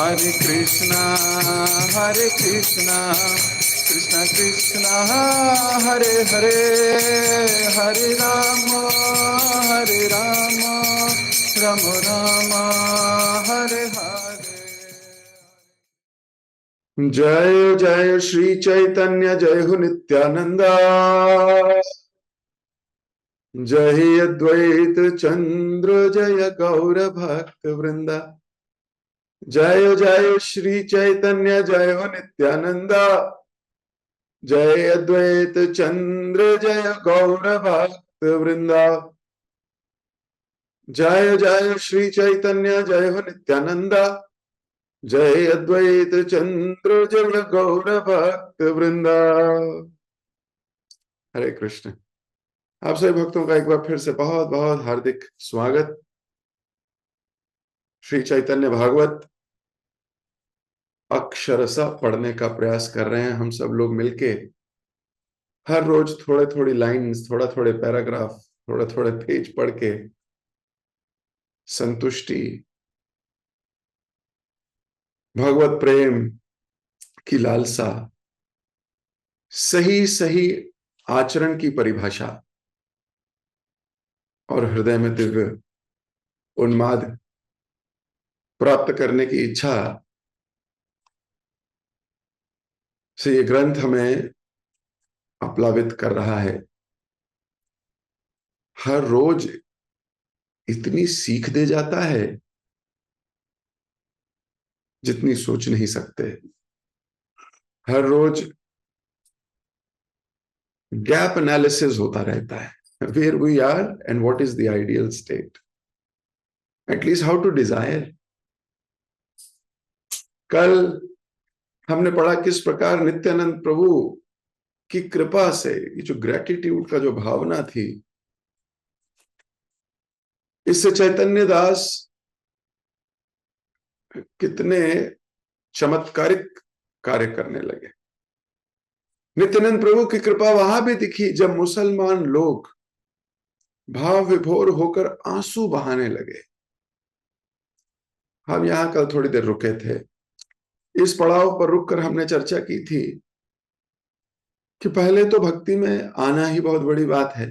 Hare Krishna, Hare Krishna, Krishna Krishna, Hare Hare, Hare Rama, Hare Rama, Rama Rama, Hare Hare. जय जय श्री चैतन्य, जय हो नित्यानंदा, जय अद्वैत चंद्र, जय गौर भक्त वृंदा। जय जय श्री चैतन्य, जय हो नित्यानंदा, जय अद्वैत चंद्र, जय गौर भक्त वृंदा। जय जय श्री चैतन्य, जय हो नित्यानंदा, जय अद्वैत चंद्र, जय गौर भक्त वृंदा। हरे कृष्ण। आप सभी भक्तों का एक बार फिर से बहुत बहुत हार्दिक स्वागत। श्री चैतन्य भागवत अक्षरशः पढ़ने का प्रयास कर रहे हैं हम सब लोग मिलके। हर रोज थोड़े थोड़ी लाइंस, थोड़ा थोड़े पैराग्राफ, थोड़े थोड़े पेज पढ़ के संतुष्टि, भगवत प्रेम की लालसा, सही सही आचरण की परिभाषा और हृदय में दिव्य उन्माद प्राप्त करने की इच्छा से ये ग्रंथ हमें अप्लावित कर रहा है। हर रोज इतनी सीख दे जाता है जितनी सोच नहीं सकते। हर रोज गैप एनालिसिस होता रहता है, where we are and what is the ideal state, at least how to desire. कल हमने पढ़ा किस प्रकार नित्यानंद प्रभु की कृपा से ये जो ग्रेटिट्यूड का जो भावना थी, इससे चैतन्य दास कितने चमत्कारिक कार्य करने लगे। नित्यानंद प्रभु की कृपा वहां भी दिखी जब मुसलमान लोग भाव विभोर होकर आंसू बहाने लगे। हम यहां कल थोड़ी देर रुके थे। इस पड़ाव पर रुककर हमने चर्चा की थी कि पहले तो भक्ति में आना ही बहुत बड़ी बात है,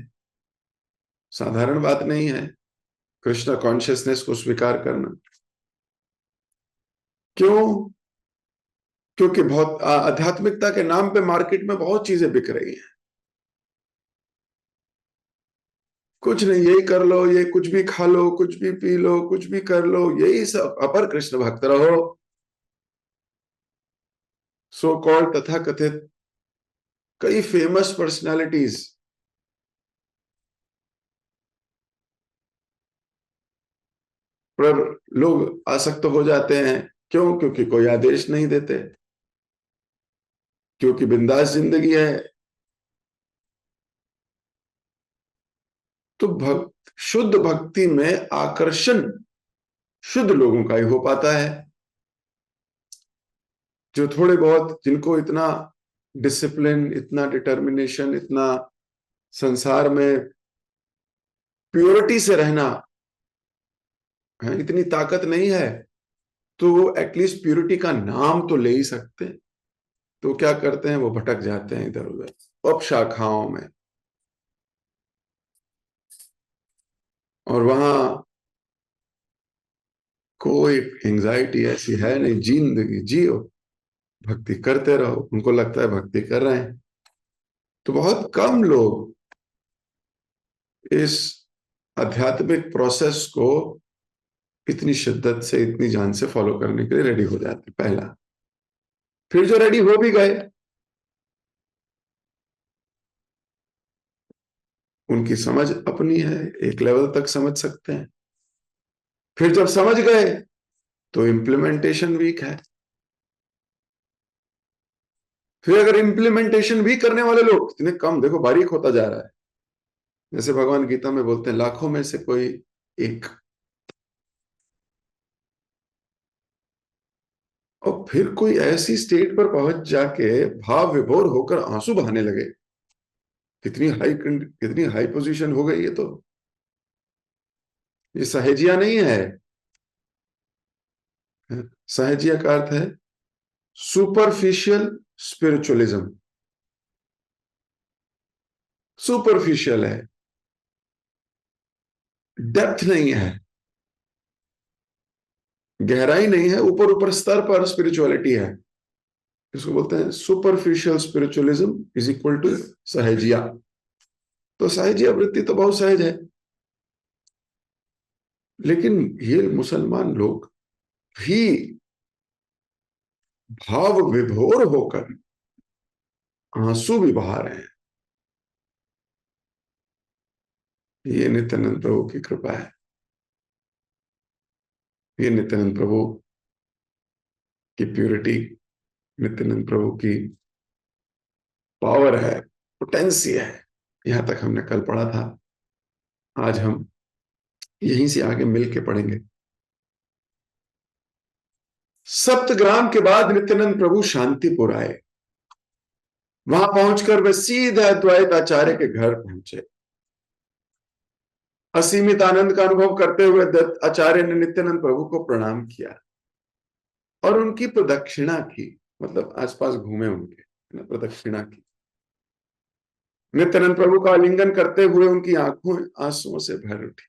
साधारण बात नहीं है कृष्ण कॉन्शियसनेस को स्वीकार करना। क्यों? क्योंकि बहुत आध्यात्मिकता के नाम पे मार्केट में बहुत चीजें बिक रही हैं। कुछ नहीं, यही कर लो, ये कुछ भी खा लो, कुछ भी पी लो, कुछ भी कर लो, यही सब अपर कृष्ण भक्त रहो। सो कॉल्ड तथा कथित कई फेमस पर्सनालिटीज पर लोग आसक्त हो जाते हैं। क्यों? क्योंकि कोई आदेश नहीं देते, क्योंकि बिंदास जिंदगी है। तो शुद्ध भक्ति में आकर्षण शुद्ध लोगों का ही हो पाता है, जो थोड़े बहुत, जिनको इतना डिसिप्लिन, इतना डिटर्मिनेशन, इतना संसार में प्योरिटी से रहना है, इतनी ताकत नहीं है, तो वो एटलीस्ट प्योरिटी का नाम तो ले ही सकते हैं। तो क्या करते हैं? वो भटक जाते हैं इधर उधर उपशाखाओं में, और वहां कोई एंजाइटी ऐसी है नहीं, जिंदगी जियो, भक्ति करते रहो। उनको लगता है भक्ति कर रहे हैं। तो बहुत कम लोग इस आध्यात्मिक प्रोसेस को इतनी शिद्दत से, इतनी जान से फॉलो करने के लिए रेडी हो जाते। पहला। फिर जो रेडी हो भी गए, उनकी समझ अपनी है, एक लेवल तक समझ सकते हैं। फिर जब समझ गए तो इम्प्लीमेंटेशन वीक है। फिर अगर इम्प्लीमेंटेशन भी करने वाले लोग इतने कम, देखो बारीक होता जा रहा है। जैसे भगवान गीता में बोलते हैं, लाखों में से कोई एक। और फिर कोई ऐसी स्टेट पर पहुंच जाके भाव विभोर होकर आंसू बहाने लगे, कितनी हाई पोजीशन हो गई। तो ये सहेजिया नहीं है। सहजिया का अर्थ है सुपरफिशियल स्पिरिचुअलिज्म। सुपरफिशियल है, डेप्थ नहीं है, गहराई नहीं है, ऊपर ऊपर स्तर पर स्पिरिचुअलिटी है। इसको बोलते हैं superficial spiritualism is equal to सहजिया। तो सहजिया वृत्ति तो बहुत सहज है, लेकिन ये मुसलमान लोग भी भाव विभोर होकर आंसू भी बहा रहे हैं। ये नित्यानंद प्रभु की कृपा है, ये नित्यानंद प्रभु की प्यूरिटी, नित्यानंद प्रभु की पावर है, पोटेंसी है। यहां तक हमने कल पढ़ा था, आज हम यहीं से आगे मिल के पढ़ेंगे। सप्तग्राम के बाद नित्यानंद प्रभु शांतिपुर आए। वहां पहुंचकर वे सीधे द्वैत आचार्य के घर पहुंचे। असीमित आनंद का अनुभव करते हुए दत्त आचार्य ने नित्यानंद प्रभु को प्रणाम किया और उनकी प्रदक्षिणा की, मतलब आसपास घूमे उनके, प्रदक्षिणा की। नित्यानंद प्रभु का आलिंगन करते हुए उनकी आंखों आंसुओं से भर उठी।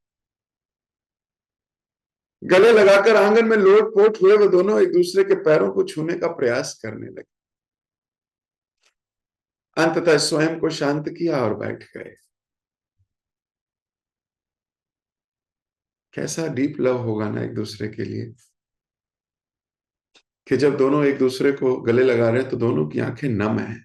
गले लगाकर आंगन में लोट पोट हुए वे दोनों एक दूसरे के पैरों को छूने का प्रयास करने लगे। अंततः स्वयं को शांत किया और बैठ गए। कैसा डीप लव होगा ना एक दूसरे के लिए, कि जब दोनों एक दूसरे को गले लगा रहे हैं तो दोनों की आंखें नम है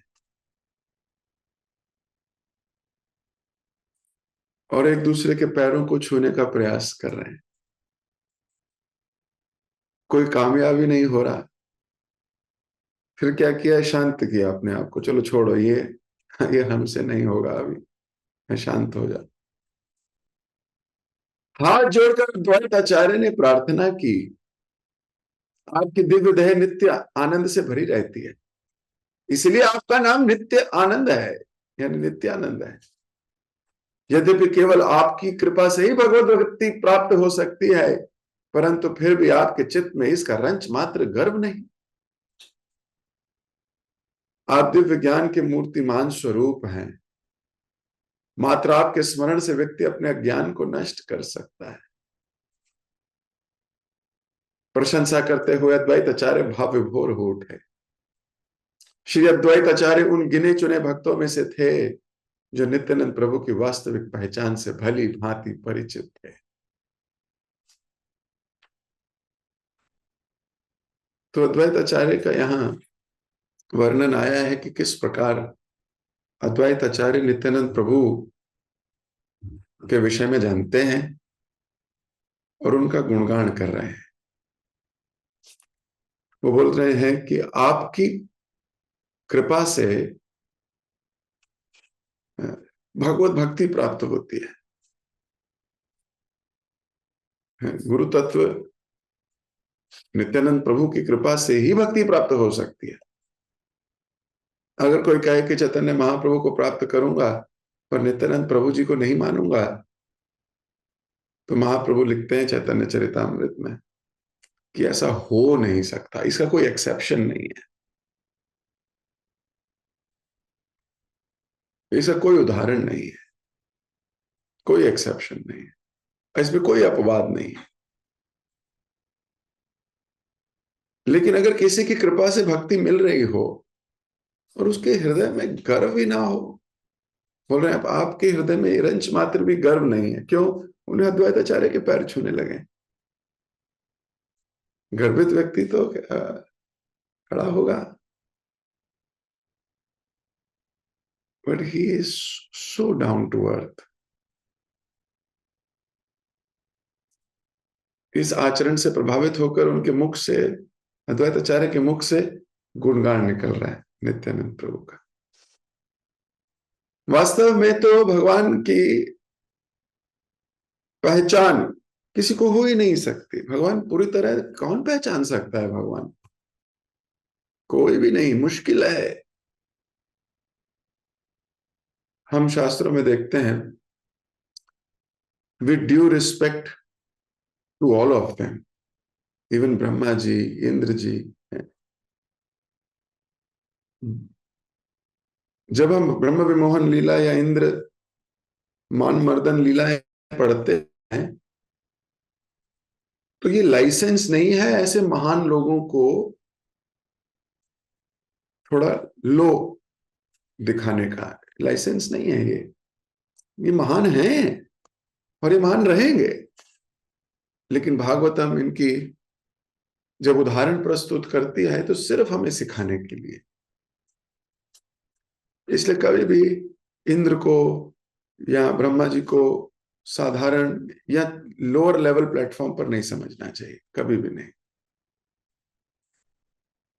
और एक दूसरे के पैरों को छूने का प्रयास कर रहे हैं। कोई कामयाबी नहीं हो रहा, फिर क्या किया, शांत किया अपने आप को, चलो छोड़ो ये हमसे नहीं होगा, अभी मैं शांत हो जा। हाथ जोड़कर द्वैत आचार्य ने प्रार्थना की, आपकी दिव्य देह नित्य आनंद से भरी रहती है, इसलिए आपका नाम नित्य आनंद है, यानी नित्यानंद है। यद्यपि केवल आपकी कृपा से ही भगवत भक्ति प्राप्त हो सकती है, परंतु फिर भी आपके चित्त में इसका रंच मात्र गर्व नहीं। आप दिव्य ज्ञान के मूर्तिमान स्वरूप हैं, मात्र आपके स्मरण से व्यक्ति अपने अज्ञान को नष्ट कर सकता है। प्रशंसा करते हुए अद्वैत आचार्य भाव विभोर हो उठे। श्री अद्वैत आचार्य उन गिने चुने भक्तों में से थे जो नित्यानंद प्रभु की वास्तविक पहचान से भली भांति परिचित थे। तो अद्वैत आचार्य का यहाँ वर्णन आया है कि किस प्रकार अद्वैत आचार्य नित्यानंद प्रभु के विषय में जानते हैं और उनका गुणगान कर रहे हैं। वो बोल रहे हैं कि आपकी कृपा से भगवत भक्ति प्राप्त होती है। गुरु तत्व नित्यानंद प्रभु की कृपा से ही भक्ति प्राप्त हो सकती है। अगर कोई कहे कि चैतन्य महाप्रभु को प्राप्त करूंगा पर नित्यानंद प्रभु जी को नहीं मानूंगा, तो महाप्रभु लिखते हैं चैतन्य चरितामृत में कि ऐसा हो नहीं सकता, इसका कोई एक्सेप्शन नहीं है, इसका कोई उदाहरण नहीं है, कोई एक्सेप्शन नहीं है, इसमें कोई अपवाद नहीं है। लेकिन अगर किसी की कृपा से भक्ति मिल रही हो और उसके हृदय में गर्व ही ना हो, बोल रहे हैं आपके हृदय में रंच मात्र भी गर्व नहीं है, क्यों? उन्हें अद्वैत आचार्य के पैर छूने लगे। गर्वित व्यक्ति तो खड़ा होगा, but he is so down to earth. इस आचरण से प्रभावित होकर उनके मुख से, अद्वैत आचार्य के मुख से गुणगान निकल रहा है नित्यानंद प्रभु का। वास्तव में तो भगवान की पहचान किसी को हो ही नहीं सकती। भगवान पूरी तरह कौन पहचान सकता है भगवान? कोई भी नहीं, मुश्किल है। हम शास्त्रों में देखते हैं, with due respect to all of them, even Brahma ji, Indra ji हैं। जब हम ब्रह्म विमोहन लीला या इंद्र मान मर्दन लीलाएं पढ़ते हैं, तो ये लाइसेंस नहीं है ऐसे महान लोगों को थोड़ा लो दिखाने का। लाइसेंस नहीं है ये महान हैं और ये महान रहेंगे। लेकिन भागवतम इनकी जब उदाहरण प्रस्तुत करती है तो सिर्फ हमें सिखाने के लिए। इसलिए कभी भी इंद्र को या ब्रह्मा जी को साधारण या लोअर लेवल प्लेटफॉर्म पर नहीं समझना चाहिए, कभी भी नहीं।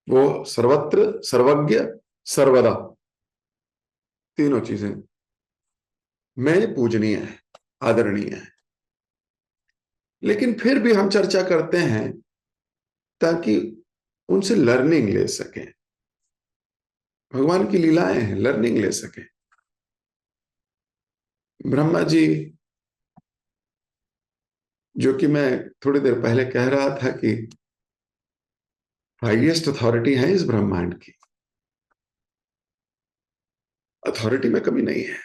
वो सर्वत्र सर्वज्ञ सर्वदा, तीनों चीजें में पूजनीय है, आदरणीय है। लेकिन फिर भी हम चर्चा करते हैं ताकि उनसे लर्निंग ले सकें। भगवान की लीलाएं हैं, लर्निंग ले सकें। ब्रह्मा जी, जो कि मैं थोड़ी देर पहले कह रहा था कि हाईएस्ट अथॉरिटी है इस ब्रह्मांड की, अथॉरिटी में कमी नहीं है।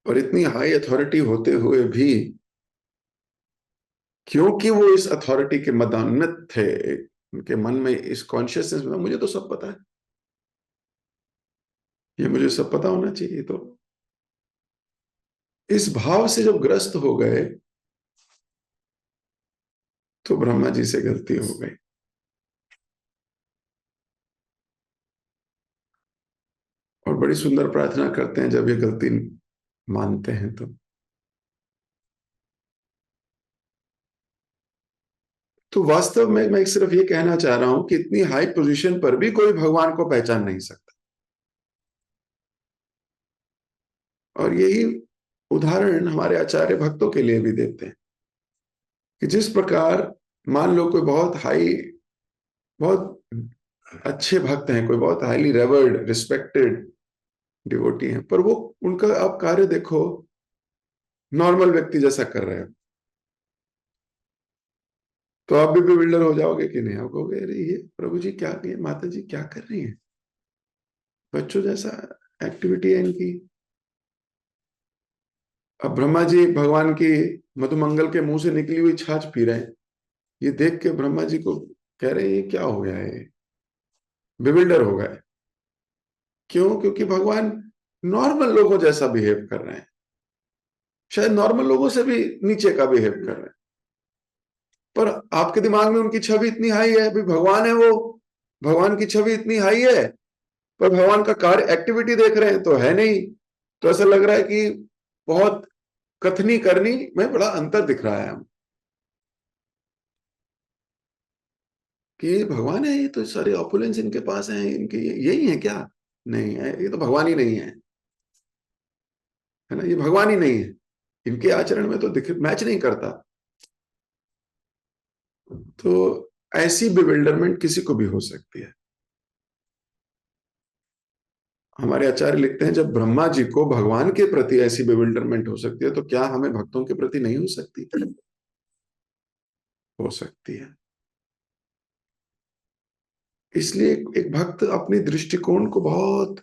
और इतनी हाई अथॉरिटी होते हुए भी, क्योंकि वो इस अथॉरिटी के मदान्वित थे, उनके मन में इस कॉन्शियसनेस में, मुझे तो सब पता है, ये मुझे सब पता होना चाहिए, तो इस भाव से जब ग्रस्त हो गए तो ब्रह्मा जी से गलती हो गई। और बड़ी सुंदर प्रार्थना करते हैं जब ये गलती मानते हैं तो वास्तव में मैं सिर्फ ये कहना चाह रहा हूं कि इतनी हाई पोजीशन पर भी कोई भगवान को पहचान नहीं सकता। और यही उदाहरण हमारे आचार्य भक्तों के लिए भी देते हैं कि जिस प्रकार मान लो कोई बहुत हाई, बहुत अच्छे भक्त हैं, कोई बहुत हाईली रेवर्ड रिस्पेक्टेड डिवोटी हैं, पर वो उनका आप कार्य देखो नॉर्मल व्यक्ति जैसा कर रहे हो, तो आप भी बिल्डर हो जाओगे कि नहीं? आप कहोगे अरे ये प्रभु जी क्या, ये माता जी क्या कर रही हैं, बच्चों जैसा एक्टिविटी है इनकी। अब ब्रह्मा जी भगवान की मधुमंगल के मुंह से निकली हुई छाछ पी रहे हैं, ये देख के ब्रह्मा जी को कह रहे हैं ये क्या हो गया है, बिविल्डर हो गए। क्यों? क्योंकि भगवान नॉर्मल लोगों जैसा बिहेव कर रहे हैं, शायद नॉर्मल लोगों से भी नीचे का बिहेव कर रहे हैं। पर आपके दिमाग में उनकी छवि इतनी हाई है, भाई भगवान है वो, भगवान की छवि इतनी हाई है, पर भगवान का कार्य एक्टिविटी देख रहे हैं तो है नहीं। तो ऐसा लग रहा है कि बहुत कथनी करनी में बड़ा अंतर दिख रहा है हम, कि भगवान है ये तो सारे ऑपुलेंस इनके पास हैं, इनके यही है क्या? नहीं है, ये तो भगवान ही नहीं है ना, ये भगवान ही नहीं है, इनके आचरण में तो दिख मैच नहीं करता। तो ऐसी बिविल्डरमेंट किसी को भी हो सकती है। हमारे आचार्य लिखते हैं जब ब्रह्मा जी को भगवान के प्रति ऐसी बिविल्डरमेंट हो सकती है, तो क्या हमें भक्तों के प्रति नहीं हो सकती? हो सकती है। इसलिए एक भक्त अपनी दृष्टिकोण को बहुत,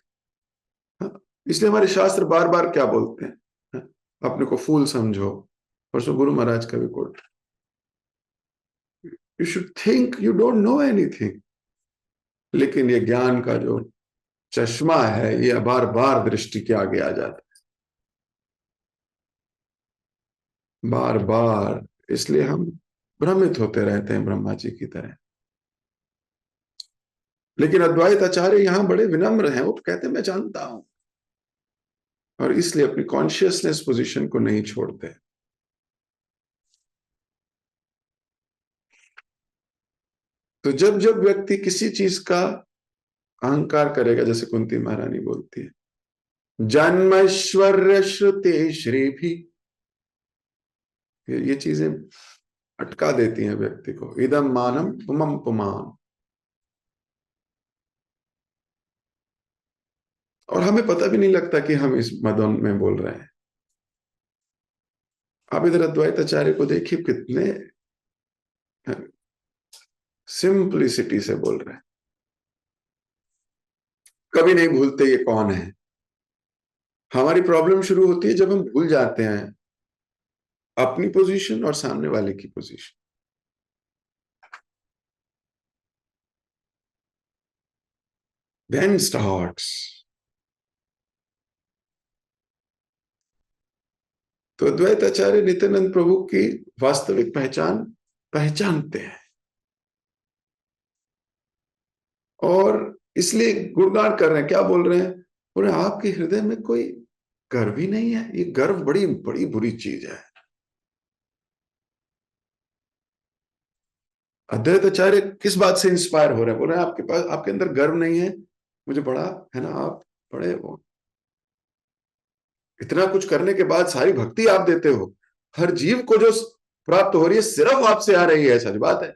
हाँ, इसलिए हमारे शास्त्र बार बार क्या बोलते हैं, हाँ, अपने को फूल समझो। परसों गुरु महाराज का भी quote, you should think you don't know anything. लेकिन ये ज्ञान का जो चश्मा है ये बार बार दृष्टि के आगे आ जाता है, बार बार। इसलिए हम भ्रमित होते रहते हैं ब्रह्मा जी की तरह। लेकिन अद्वैत आचार्य यहां बड़े विनम्र हैं, वो कहते हैं मैं जानता हूं, और इसलिए अपनी कॉन्शियसनेस पोजीशन को नहीं छोड़ते। तो जब जब व्यक्ति किसी चीज का अहंकार करेगा, जैसे कुंती महारानी बोलती है जन्मैश्वर्य श्रुति श्री भी, ये चीजें अटका देती हैं व्यक्ति को। इदम मानम पुमम पुमान। और हमें पता भी नहीं लगता कि हम इस मदन में बोल रहे हैं। आप इधर अद्वैत आचार्य को देखिए, कितने सिंपलिसिटी से बोल रहे हैं, कभी नहीं भूलते ये कौन है। हमारी प्रॉब्लम शुरू होती है जब हम भूल जाते हैं अपनी पोजीशन और सामने वाले की पोजीशन। Then starts. तो अद्वैत आचार्य नित्यानंद प्रभु की वास्तविक पहचान पहचानते हैं, और इसलिए गुणगान कर रहे हैं। क्या बोल रहे हैं? बोले आपके हृदय में कोई गर्व ही नहीं है। ये गर्व बड़ी बड़ी बुरी चीज है। अद्वैत आचार्य किस बात से इंस्पायर हो रहे हैं? बोल रहे हैं आपके पास, आपके अंदर गर्व नहीं है, मुझे बड़ा है ना, आप बड़े वो, इतना कुछ करने के बाद सारी भक्ति आप देते हो, हर जीव को जो प्राप्त हो रही है सिर्फ आपसे आ रही है, सच बात है।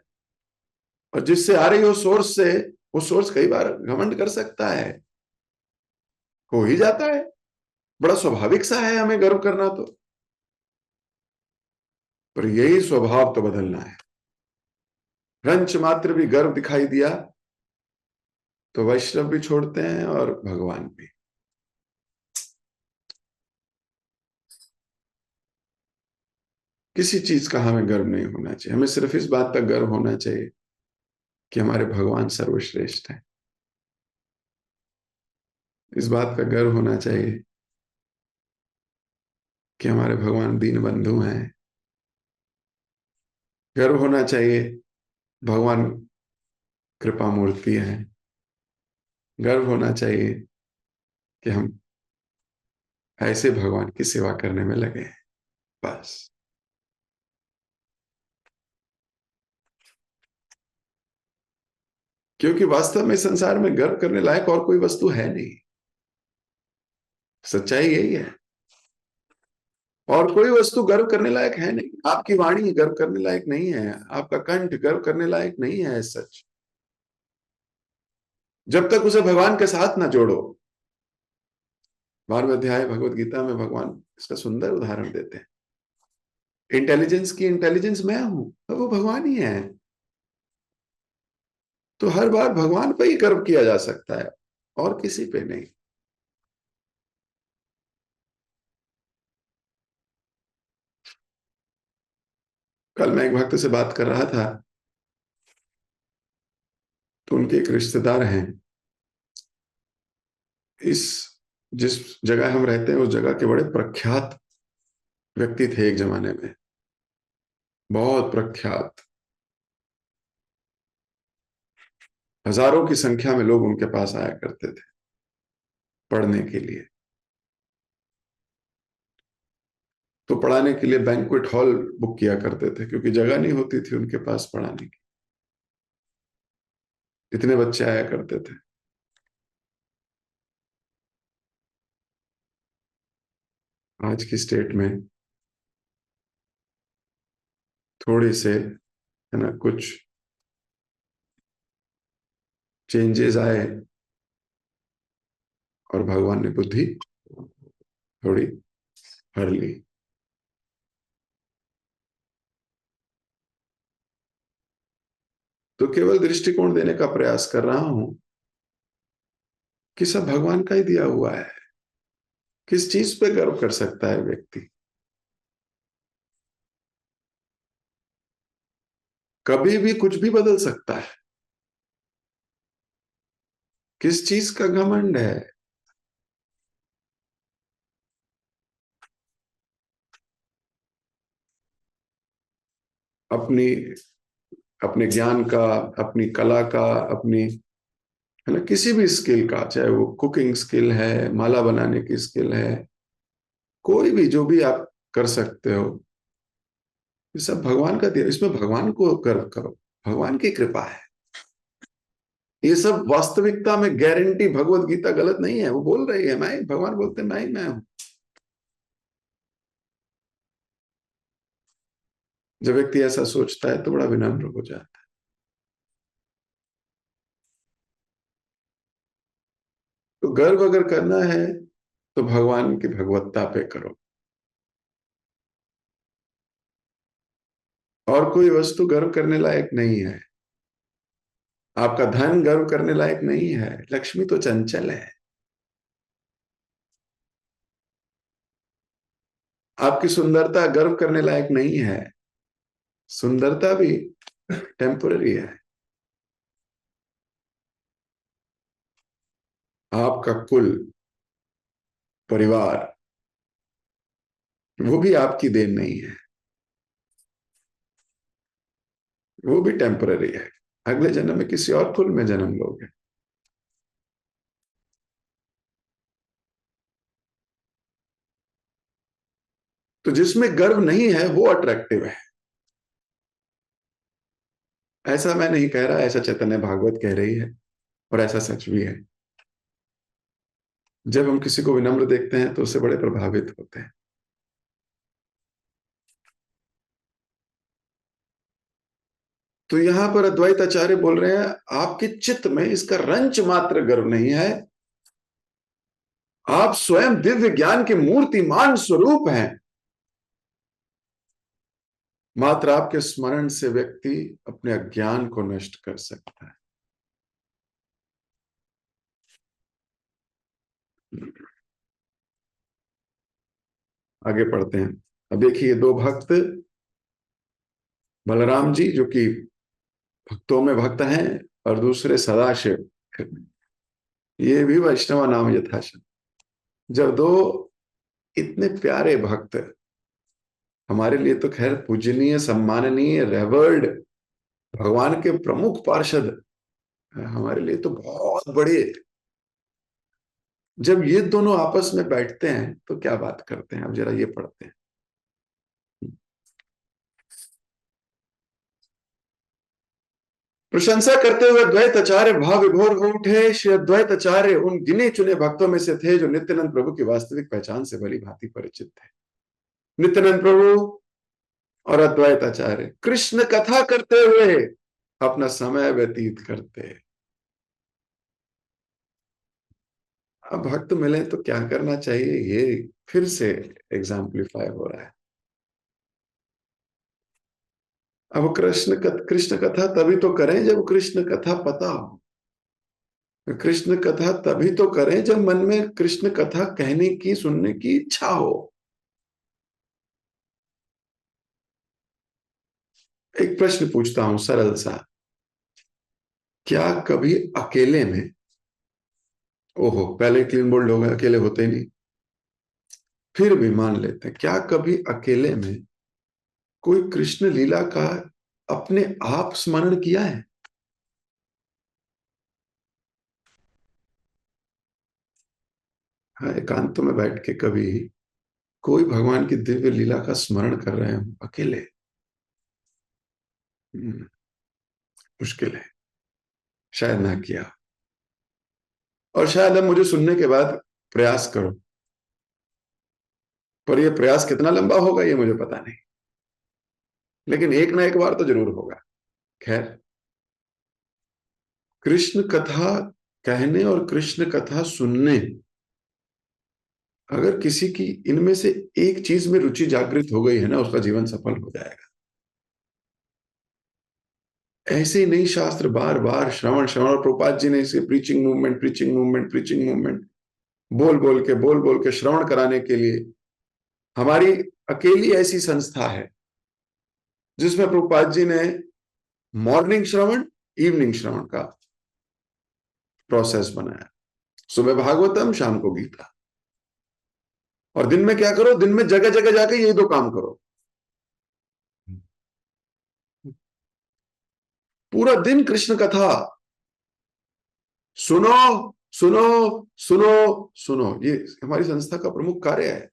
और जिससे आ रही हो सोर्स से, वो सोर्स कई बार घमंड कर सकता है, हो ही जाता है, बड़ा स्वाभाविक सा है हमें गर्व करना। तो पर यही स्वभाव तो बदलना है। रंच मात्र भी गर्व दिखाई दिया तो वैष्णव भी छोड़ते हैं और भगवान भी। किसी चीज का हमें गर्व नहीं होना चाहिए, हमें सिर्फ इस बात का गर्व होना चाहिए कि हमारे भगवान सर्वश्रेष्ठ है। इस बात का गर्व होना चाहिए कि हमारे भगवान दीन बंधु हैं। गर्व होना चाहिए भगवान कृपा मूर्ति हैं। गर्व होना चाहिए कि हम ऐसे भगवान की सेवा करने में लगे हैं। बस। क्योंकि वास्तव में संसार में गर्व करने लायक और कोई वस्तु है नहीं। सच्चाई यही है। और कोई वस्तु गर्व करने लायक है नहीं। आपकी वाणी गर्व करने लायक नहीं है, आपका कंठ गर्व करने लायक नहीं है। सच, जब तक उसे भगवान के साथ ना जोड़ो। 12वें अध्याय भगवत गीता में भगवान इसका सुंदर उदाहरण देते हैं। इंटेलिजेंस की इंटेलिजेंस मैं हूं, तो वो भगवान ही है। तो हर बार भगवान पे ही गर्व किया जा सकता है, और किसी पे नहीं। कल मैं एक भक्त से बात कर रहा था, तो उनके एक रिश्तेदार हैं, इस जिस जगह हम रहते हैं उस जगह के बड़े प्रख्यात व्यक्ति थे एक जमाने में, बहुत प्रख्यात। हजारों की संख्या में लोग उनके पास आया करते थे पढ़ने के लिए। तो पढ़ाने के लिए बैंक्वेट हॉल बुक किया करते थे, क्योंकि जगह नहीं होती थी उनके पास पढ़ाने की, इतने बच्चे आया करते थे। आज की स्टेट में थोड़ी से है ना, कुछ चेंजेस आए और भगवान ने बुद्धि थोड़ी भर ली। तो केवल दृष्टिकोण देने का प्रयास कर रहा हूं कि सब भगवान का ही दिया हुआ है। किस चीज पे गर्व कर सकता है व्यक्ति? कभी भी कुछ भी बदल सकता है। किस चीज का घमंड है? अपनी, अपने ज्ञान का, अपनी कला का, अपनी है ना, किसी भी स्किल का, चाहे वो कुकिंग स्किल है, माला बनाने की स्किल है, कोई भी जो भी आप कर सकते हो, ये सब भगवान का दिया। इसमें भगवान को गर्व करो, भगवान की कृपा है। ये सब वास्तविकता में गारंटी भगवत गीता गलत नहीं है। वो बोल रही है मैं, भगवान बोलते हैं मैं हूं। जब व्यक्ति ऐसा सोचता है तो बड़ा विनम्र हो जाता है। तो गर्व अगर करना है तो भगवान की भगवत्ता पे करो। और कोई वस्तु गर्व करने लायक नहीं है। आपका धन गर्व करने लायक नहीं है। लक्ष्मी तो चंचल है। आपकी सुंदरता गर्व करने लायक नहीं है। सुंदरता भी टेम्पररी है। आपका कुल, परिवार, वो भी आपकी देन नहीं है। वो भी टेम्पररी है। अगले जन्म में किसी और कुल में जन्म लोगे। तो जिसमें गर्व नहीं है वो अट्रैक्टिव है। ऐसा मैं नहीं कह रहा, ऐसा चैतन्य भागवत कह रही है और ऐसा सच भी है। जब हम किसी को विनम्र देखते हैं तो उससे बड़े प्रभावित होते हैं। तो यहां पर अद्वैत आचार्य बोल रहे हैं आपके चित्त में इसका रंच मात्र गर्व नहीं है। आप स्वयं दिव्य ज्ञान के मूर्तिमान स्वरूप हैं। मात्र आपके स्मरण से व्यक्ति अपने अज्ञान को नष्ट कर सकता है। आगे पढ़ते हैं। अब देखिए, दो भक्त, बलराम जी जो कि भक्तों में भक्त हैं, और दूसरे सदाशिव, ये भी वैष्णव नाम यथाशक्ति। जब दो इतने प्यारे भक्त, हमारे लिए तो खैर पूजनीय, सम्माननीय, रेवर्ड, भगवान के प्रमुख पार्षद, हमारे लिए तो बहुत बड़े, जब ये दोनों आपस में बैठते हैं तो क्या बात करते हैं। अब जरा ये पढ़ते हैं। प्रशंसा करते हुए द्वैत आचार्य भाव विभोर हो उठे। श्री अद्वैत आचार्य उन गिने चुने भक्तों में से थे जो नित्यानंद प्रभु की वास्तविक पहचान से भली भांति परिचित थे। नित्यानंद प्रभु और अद्वैत आचार्य कृष्ण कथा करते हुए अपना समय व्यतीत करते। अब भक्त मिले तो क्या करना चाहिए, ये फिर से एग्जाम्पलीफाई हो रहा है। अब कृष्ण कथा तभी तो करें जब कृष्ण कथा पता हो। कृष्ण कथा तभी तो करें जब मन में कृष्ण कथा कहने की, सुनने की इच्छा हो। एक प्रश्न पूछता हूं सरल सा, क्या कभी अकेले में, ओहो पहले क्लीन बोल्ड हो गए, अकेले होते ही नहीं, फिर भी मान लेते हैं, क्या कभी अकेले में कोई कृष्ण लीला का अपने आप स्मरण किया है? हाँ, एकांत में बैठ के कभी कोई भगवान की दिव्य लीला का स्मरण कर रहे हो अकेले? मुश्किल है, शायद ना किया। और शायद अब मुझे सुनने के बाद प्रयास करो, पर यह प्रयास कितना लंबा होगा ये मुझे पता नहीं, लेकिन एक ना एक बार तो जरूर होगा। खैर, कृष्ण कथा कहने और कृष्ण कथा सुनने, अगर किसी की इनमें से एक चीज में रुचि जागृत हो गई है ना, उसका जीवन सफल हो जाएगा। ऐसे ही नहीं, शास्त्र बार बार श्रवण श्रवण, और प्रभुपाद जी ने इसे preaching movement, preaching movement, preaching movement, बोल बोल के श्रवण कराने के लिए, हमारी अकेली ऐसी संस्था है जिसमें प्रभुपाद जी ने मॉर्निंग श्रवण, इवनिंग श्रवण का प्रोसेस बनाया। सुबह भागवतम, शाम को गीता। और दिन में क्या करो, दिन में जगह जगह जाके यही दो काम करो। पूरा दिन कृष्ण कथा सुनो, सुनो, सुनो, सुनो। ये हमारी संस्था का प्रमुख कार्य है,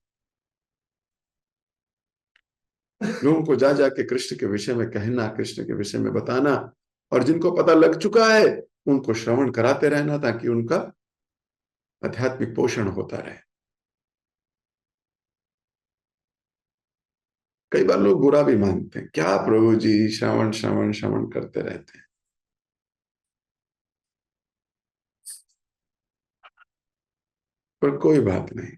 लोगों को जा जाके कृष्ण के विषय में कहना, कृष्ण के विषय में बताना, और जिनको पता लग चुका है उनको श्रवण कराते रहना, ताकि उनका आध्यात्मिक पोषण होता रहे। कई बार लोग बुरा भी मानते हैं, क्या प्रभु जी श्रवण श्रवण श्रवण करते रहते हैं। पर कोई बात नहीं,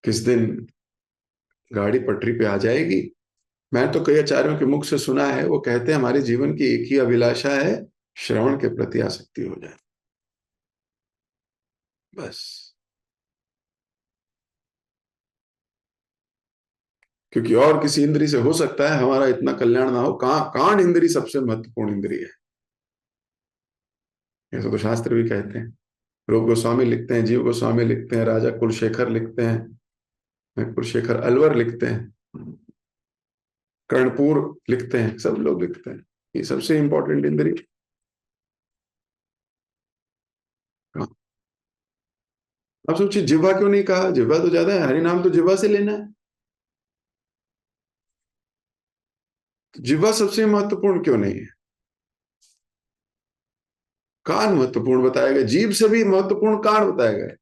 किस दिन गाड़ी पटरी पे आ जाएगी। मैं तो कई आचार्यों के मुख से सुना है, वो कहते हैं हमारे जीवन की एक ही अभिलाषा है, श्रवण के प्रति आसक्ति हो जाए, बस। क्योंकि और किसी इंद्री से हो सकता है हमारा इतना कल्याण ना हो। कान इंद्री सबसे महत्वपूर्ण इंद्री है, ऐसा तो शास्त्र भी कहते हैं। रूप गोस्वामी लिखते हैं, जीव गोस्वामी लिखते हैं, राजा कुलशेखर लिखते हैं, कुलशेखर अलवर लिखते हैं, कर्णपुर लिखते हैं, सब लोग लिखते हैं ये सबसे इंपॉर्टेंट इंद्री। हाँ। अब सोचिए जिह्वा क्यों नहीं कहा, जिह्वा तो ज्यादा है, हरि नाम तो जिह्वा से लेना है, तो जिह्वा सबसे महत्वपूर्ण क्यों नहीं है? कान महत्वपूर्ण बताया गया, जीभ से भी महत्वपूर्ण कान बताया गया।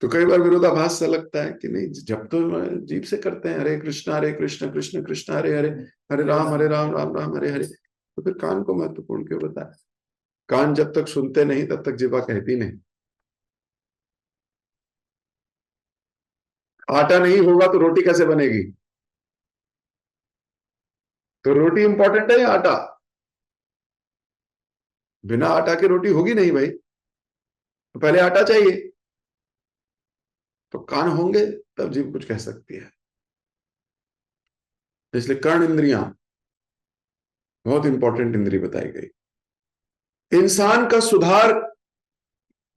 तो कई बार विरोधाभास सा लगता है कि नहीं, जब तो जीभ से करते हैं हरे कृष्ण कृष्ण कृष्ण हरे हरे, हरे राम राम राम हरे हरे, तो फिर कान को महत्वपूर्ण क्यों बताया? कान जब तक सुनते नहीं तब तक जिह्वा कहती नहीं। आटा नहीं होगा तो रोटी कैसे बनेगी? तो रोटी इंपॉर्टेंट है या आटा? बिना आटा की रोटी होगी नहीं भाई, तो पहले आटा चाहिए। तो कान होंगे तब जीभ कुछ कह सकती है। इसलिए कर्ण इंद्रियां बहुत इंपॉर्टेंट इंद्री बताई गई। इंसान का सुधार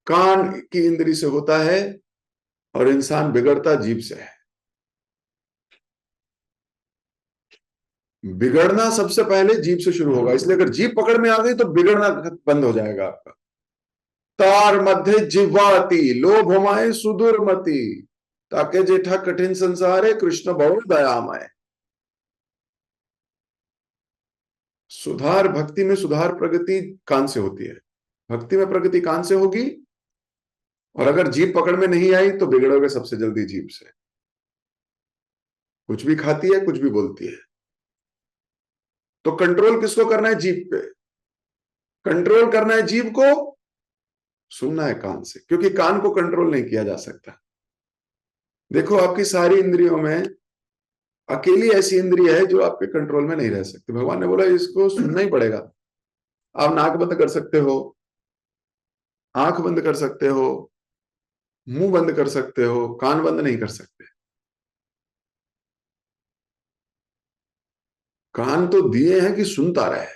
कान की इंद्री से होता है, और इंसान बिगड़ता जीभ से है। बिगड़ना सबसे पहले जीभ से शुरू होगा, इसलिए अगर जीभ पकड़ में आ गई तो बिगड़ना बंद हो जाएगा आपका। तार मध्य जिह्वाति लोभ हमाए सुदुर्मति, ताके जेठा कठिन संसार है कृष्ण बहु दयामय। सुधार, भक्ति में सुधार प्रगति कान से होती है, भक्ति में प्रगति कान से होगी। और अगर जीभ पकड़ में नहीं आई तो बिगड़ोगे सबसे जल्दी जीभ से। कुछ भी खाती है, कुछ भी बोलती है। तो कंट्रोल किसको करना है? जीभ पे। कंट्रोल करना है जीभ को, सुनना है कान से, क्योंकि कान को कंट्रोल नहीं किया जा सकता। देखो आपकी सारी इंद्रियों में अकेली ऐसी इंद्रिय है जो आपके कंट्रोल में नहीं रह सकती। भगवान ने बोला इसको सुनना ही पड़ेगा। आप नाक बंद कर सकते हो, आंख बंद कर सकते हो, मुंह बंद कर सकते हो, कान बंद नहीं कर सकते। कान तो दिए हैं कि सुनता रहे।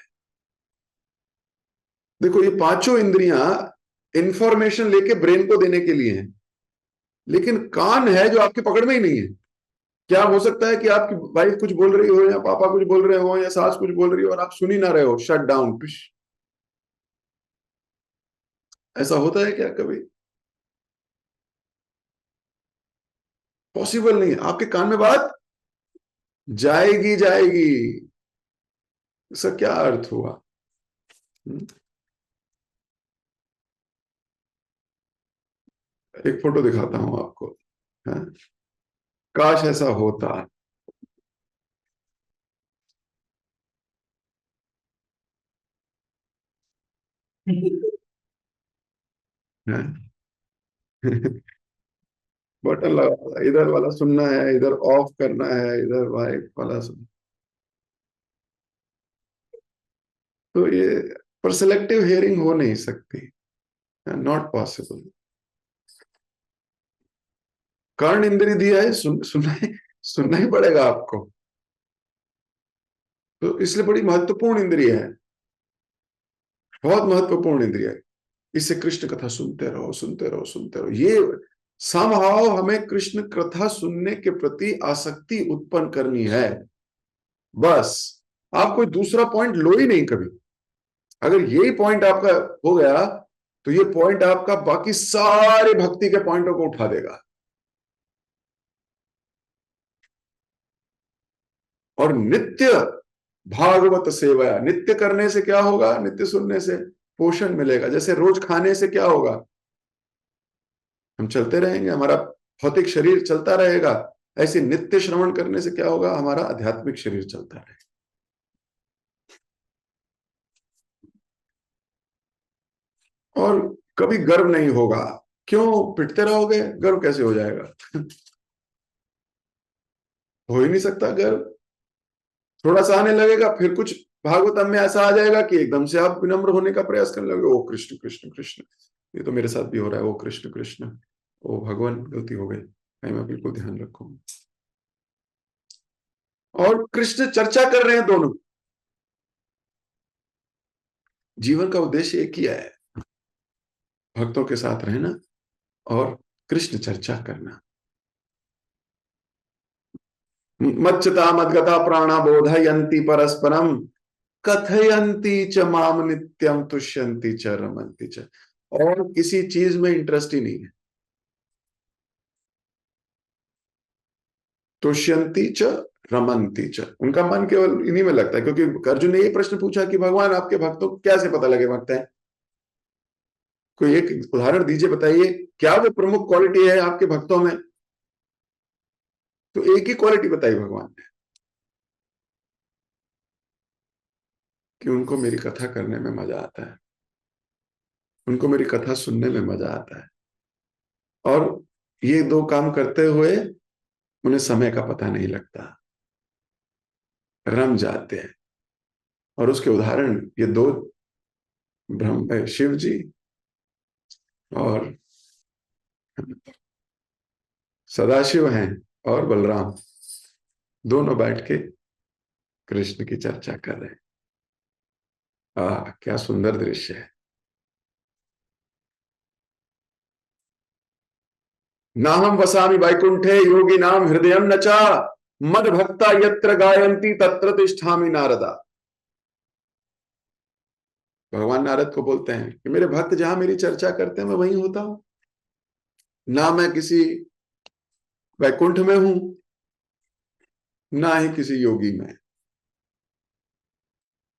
देखो ये पांचों इंद्रियां इंफॉर्मेशन लेके ब्रेन को देने के लिए हैं, लेकिन कान है जो आपकी पकड़ में ही नहीं है। क्या हो सकता है कि आपकी वाइफ कुछ बोल रही हो, या पापा कुछ बोल रहे हो, या सास कुछ बोल रही हो, और आप सुन ही ना रहे हो, शट डाउन। ऐसा होता है क्या कभी? पॉसिबल नहीं है। आपके कान में बात जाएगी जाएगी। इसका क्या अर्थ हुआ? हम्म? एक फोटो दिखाता हूं आपको। हाँ? काश ऐसा होता। हाँ? बटन लगा, इधर वाला सुनना है, इधर ऑफ करना है, इधर वाइट वाला सुन। तो ये पर सिलेक्टिव हियरिंग हो नहीं सकती, नॉट पॉसिबल। कर्ण इंद्री दिया है, सुनना ही पड़ेगा आपको। तो इसलिए बड़ी महत्वपूर्ण इंद्रिय है, बहुत महत्वपूर्ण इंद्रिय है। इससे कृष्ण कथा सुनते रहो, सुनते रहो, सुनते रहो। ये समहाव हमें कृष्ण कथा सुनने के प्रति आसक्ति उत्पन्न करनी है, बस। आप कोई दूसरा पॉइंट लो ही नहीं कभी। अगर यही पॉइंट आपका हो गया तो ये पॉइंट आपका बाकी सारे भक्ति के पॉइंटों को उठा देगा। और नित्य भागवत सेवा, नित्य करने से क्या होगा? नित्य सुनने से पोषण मिलेगा। जैसे रोज खाने से क्या होगा? हम चलते रहेंगे, हमारा भौतिक शरीर चलता रहेगा। ऐसे नित्य श्रवण करने से क्या होगा? हमारा आध्यात्मिक शरीर चलता रहेगा। और कभी गर्व नहीं होगा। क्यों पिटते रहोगे? गर्व कैसे हो जाएगा? हो ही नहीं सकता गर्व। थोड़ा सा आने लगेगा, फिर कुछ भागवतम में ऐसा आ जाएगा कि एकदम से आप विनम्र होने का प्रयास करने लगोगे। ओ कृष्ण कृष्ण कृष्ण, ये तो मेरे साथ भी हो रहा है। ओ कृष्ण कृष्ण, ओ भगवान गलती हो गई, नहीं मैं बिल्कुल ध्यान रखूंगा। और कृष्ण चर्चा कर रहे हैं दोनों। जीवन का उद्देश्य एक ही है, भक्तों के साथ रहना और कृष्ण चर्चा करना। मच्चता मद्गता प्राणा बोधयन्ति परस्परम कथयन्ति च माम नित्यम तुष्यन्ति च रमन्ति च। और किसी चीज में इंटरेस्ट ही नहीं है। तुष्यन्ति च रमन्ति च, उनका मन केवल इन्हीं में लगता है। क्योंकि अर्जुन ने ये प्रश्न पूछा कि भगवान आपके भक्तों को कैसे पता लगे भक्त है, कोई एक उदाहरण दीजिए, बताइए क्या वो प्रमुख क्वालिटी है आपके भक्तों में? तो एक ही क्वालिटी बताई भगवान ने, कि उनको मेरी कथा करने में मजा आता है, उनको मेरी कथा सुनने में मजा आता है। और ये दो काम करते हुए उन्हें समय का पता नहीं लगता, रम जाते हैं। और उसके उदाहरण ये दो ब्रह्म शिव जी और सदाशिव हैं, और बलराम दोनों बैठ के कृष्ण की चर्चा कर रहे हैं। क्या सुंदर दृश्य है। नाहम वसामि वैकुंठे योगी नाम हृदय न चा मद भक्ता यत्र गायंती तत्र तिष्ठामि नारदा। भगवान नारद को बोलते हैं कि मेरे भक्त जहां मेरी चर्चा करते हैं मैं वहीं होता हूं। ना मैं किसी वैकुंठ में हूं, ना ही किसी योगी में।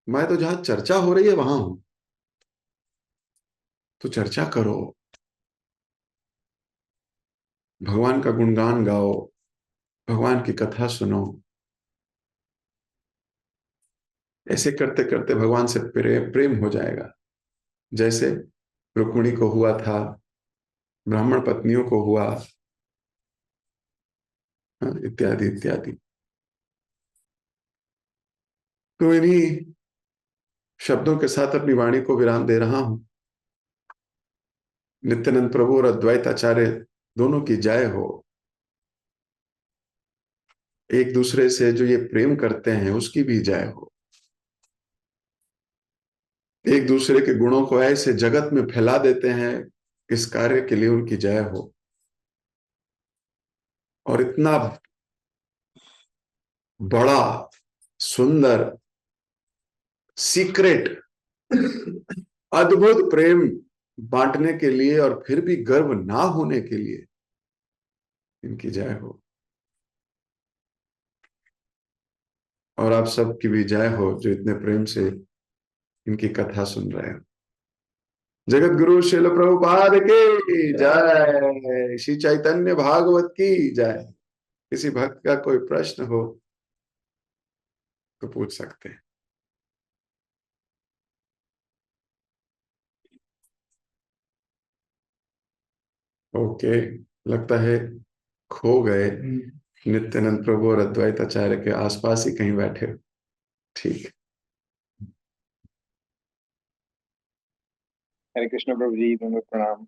मैं तो जहां चर्चा हो रही है वहां हूं। तो चर्चा करो, भगवान का गुणगान गाओ, भगवान की कथा सुनो। ऐसे करते करते भगवान से प्रेम प्रेम हो जाएगा, जैसे रुक्मिणी को हुआ था, ब्राह्मण पत्नियों को हुआ, इत्यादि इत्यादि। तो इन्हीं शब्दों के साथ अपनी वाणी को विराम दे रहा हूं। नित्यानंद प्रभु और अद्वैत आचार्य दोनों की जय हो। एक दूसरे से जो ये प्रेम करते हैं उसकी भी जय हो। एक दूसरे के गुणों को ऐसे जगत में फैला देते हैं, इस कार्य के लिए उनकी जय हो। और इतना बड़ा सुंदर सीक्रेट अद्भुत प्रेम बांटने के लिए और फिर भी गर्व ना होने के लिए इनकी जय हो। और आप सबकी भी जय हो जो इतने प्रेम से इनकी कथा सुन रहे हो। जगत गुरु शिल प्रभुपाद की जय, श्री चैतन्य भागवत की जय। किसी भक्त का कोई प्रश्न हो तो पूछ सकते हैं। ओके, लगता है खो गए। नित्यानंद प्रभु और अद्वैत आचार्य के आसपास ही कहीं बैठे हो। ठीक। हरे कृष्ण प्रभु जी, तुम्हें प्रणाम।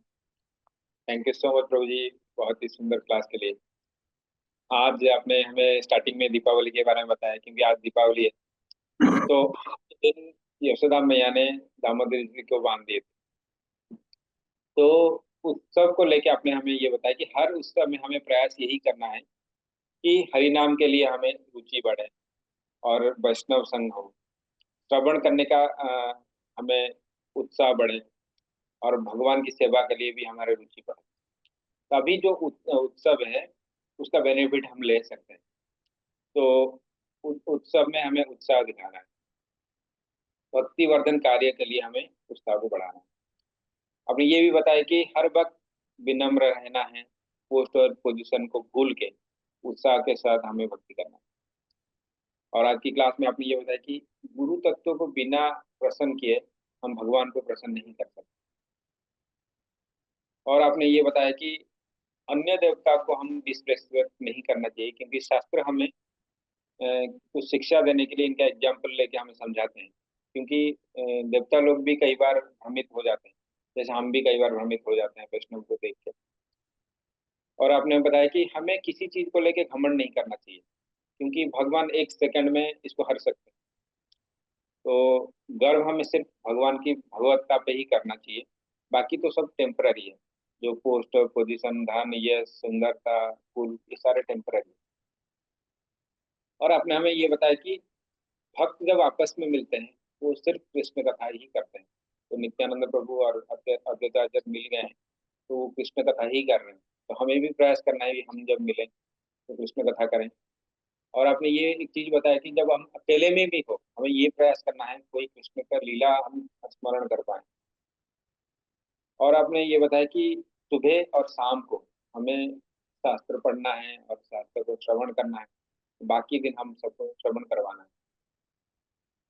थैंक यू सो मच प्रभु जी, बहुत ही सुंदर क्लास के लिए। आज आपने हमें स्टार्टिंग में दीपावली के बारे में बताया, क्योंकि आज दीपावली है। तो इस दिन यशोदा मैया ने दामोदर जी को बांध दिए थे। तो उत्सव को लेके आपने हमें ये बताया कि हर उत्सव में हमें प्रयास यही करना है कि हरि नाम के लिए हमें रुचि बढ़े और वैष्णव संग हो, श्रवण करने का हमें उत्साह बढ़े, और भगवान की सेवा के लिए भी हमारी रुचि बढ़े। तभी जो उत्सव है उसका बेनिफिट हम ले सकते हैं। तो उत्सव में हमें उत्साह दिखाना है, भक्तिवर्धन कार्य के लिए हमें उत्साह को बढ़ाना है। आपने ये भी बताया कि हर वक्त विनम्र रहना है, पोस्ट और पोजीशन को भूल के उत्साह के साथ हमें भक्ति करना है। और आज की क्लास में आपने ये बताया कि गुरु तत्व को बिना प्रसन्न किए हम भगवान को प्रसन्न नहीं कर सकते। और आपने ये बताया कि अन्य देवता को हम डिसरेस्पेक्ट नहीं करना चाहिए, क्योंकि शास्त्र हमें कुछ शिक्षा देने के लिए इनका एग्जाम्पल लेके हमें समझाते हैं। क्योंकि देवता लोग भी कई बार भ्रमित हो जाते हैं, जैसे हम भी कई बार भ्रमित हो जाते हैं वैष्णव को देख के। और आपने बताया कि हमें किसी चीज को लेके घमंड नहीं करना चाहिए, क्योंकि भगवान एक सेकंड में इसको हर सकते हैं। तो गर्व हमें सिर्फ भगवान की भगवत्ता पे ही करना चाहिए, बाकी तो सब टेम्पररी है। जो पोस्ट, पोजीशन, धन, यश, सुंदरता, कुल, ये सारे टेम्पररी। और आपने हमें ये बताया कि भक्त जब आपस में मिलते हैं वो सिर्फ कृष्ण कथा ही करते हैं। तो नित्यानंद प्रभु और अद्वैताचार्य जब मिल गए हैं तो वो कृष्ण कथा ही कर रहे हैं। तो हमें भी प्रयास करना है कि हम जब मिलें तो कृष्ण कथा करें। और आपने ये एक चीज बताया कि जब हम अकेले में भी हो हमें ये प्रयास करना है कोई कृष्ण का लीला हम स्मरण कर पाए। और आपने ये बताया कि सुबह और शाम को हमें शास्त्र पढ़ना है और शास्त्र को श्रवण करना है, बाकी दिन हम सबको श्रवण करवाना है।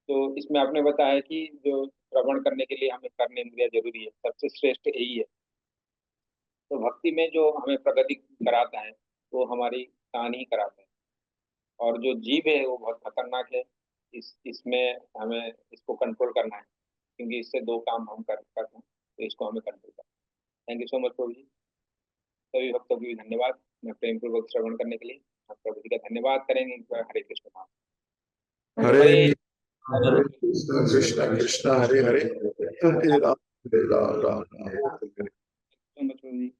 तो इसमें आपने बताया कि जो श्रवण करने के लिए हमें कर्मेंद्रिय जरूरी है, सबसे श्रेष्ठ यही है। तो भक्ति में जो हमें प्रगति कराता है वो हमारी कान ही कराता है। और जो जीव है वो बहुत खतरनाक है। इसमें हमें इसको कंट्रोल करना है, क्योंकि इससे दो काम हम कर करते हैं, तो इसको हमें कंट्रोल करना है। थैंक यू सो मच प्रभु जी। सभी भक्तों की भी धन्यवाद मैं प्रेम पूर्वक श्रवण करने के लिए। आप प्रभु जी का धन्यवाद करेंगे इस बार। हरे कृष्ण नाम। हरे हरे हरे हरे कृष्णा कृष्णा कृष्णा हरे हरे, हरे राम राम राम हरे हरे। सो मच प्रभु जी।